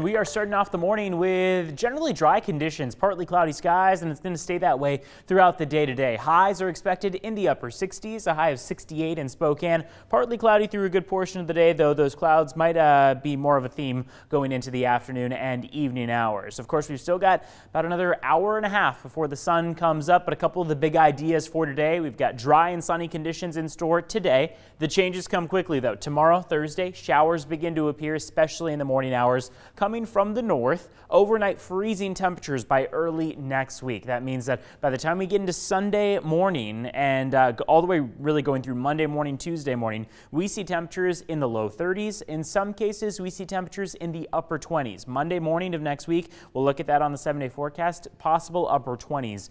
We are starting off the morning with generally dry conditions, partly cloudy skies, and it's going to stay that way throughout the day today. Highs are expected in the upper 60s, a high of 68 in Spokane. Partly cloudy through a good portion of the day, though those clouds might be more of a theme going into the afternoon and evening hours. Of course, we've still got about another hour and a half before the sun comes up, but a couple of the big ideas for today. We've got dry and sunny conditions in store today. The changes come quickly, though. Tomorrow, Thursday, showers begin to appear, especially in the morning hours. Coming from the north, overnight freezing temperatures by early next week. That means that by the time we get into Sunday morning and all the way really going through Monday morning, Tuesday morning, we see temperatures in the low 30s. In some cases, we see temperatures in the upper 20s. Monday morning of next week, we'll look at that on the 7-day forecast, possible upper 20s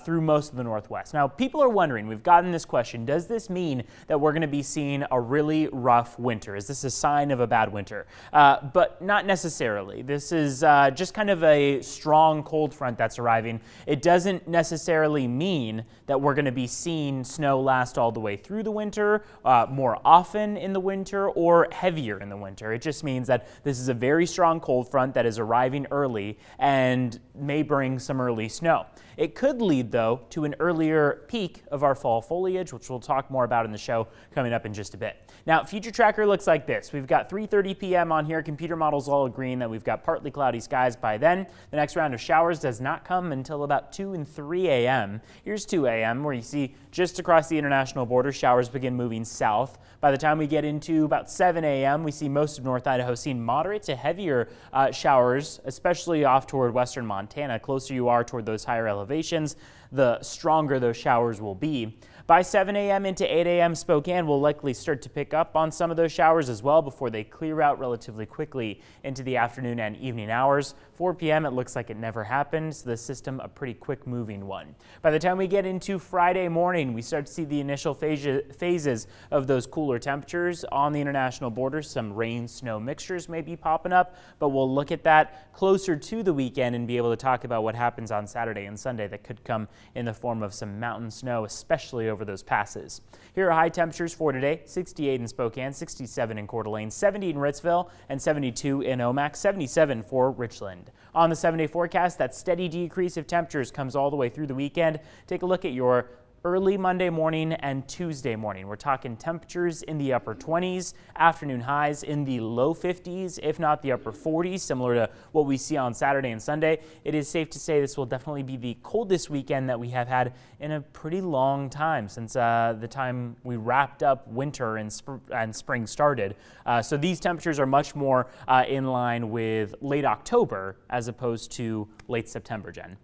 through most of the northwest. Now, people are wondering, we've gotten this question, does this mean that we're going to be seeing a really rough winter? Is this a sign of a bad winter? But not necessarily. This is just kind of a strong cold front that's arriving. It doesn't necessarily mean that we're going to be seeing snow last all the way through the winter, more often in the winter, or heavier in the winter. It just means that this is a very strong cold front that is arriving early and may bring some early snow. It could lead, though, to an earlier peak of our fall foliage, which we'll talk more about in the show coming up in just a bit. Now, future tracker looks like this. We've got 3:30 p.m. on here. Computer models all agreeing that we've got partly cloudy skies by then. The next round of showers does not come until about 2 and 3 a.m. Here's 2 a.m. where you see just across the international border, showers begin moving south. By the time we get into about 7 a.m., we see most of North Idaho seeing moderate to heavier showers, especially off toward western Montana. Closer you are toward those higher elevations, the stronger those showers will be. By 7 a.m. into 8 a.m., Spokane will likely start to pick up on some of those showers as well before they clear out relatively quickly into the afternoon and evening hours. 4 p.m., it looks like it never happened, so the system a pretty quick moving one. By the time we get into Friday morning, we start to see the initial phases of those cooler temperatures on the international border. Some rain-snow mixtures may be popping up, but we'll look at that closer to the weekend and be able to talk about what happens on Saturday and Sunday that could come in the form of some mountain snow, especially over those passes. Here are high temperatures for today: 68 in Spokane, 67 in Coeur d'Alene, 70 in Ritzville, and 72 in Omak, 77 for Richland. On the 7-day forecast, that steady decrease of temperatures comes all the way through the weekend. Take a look at your early Monday morning and Tuesday morning. We're talking temperatures in the upper 20s, afternoon highs in the low 50s, if not the upper 40s, similar to what we see on Saturday and Sunday. It is safe to say this will definitely be the coldest weekend that we have had in a pretty long time since the time we wrapped up winter and spring started. So these temperatures are much more in line with late October as opposed to late September, Jen.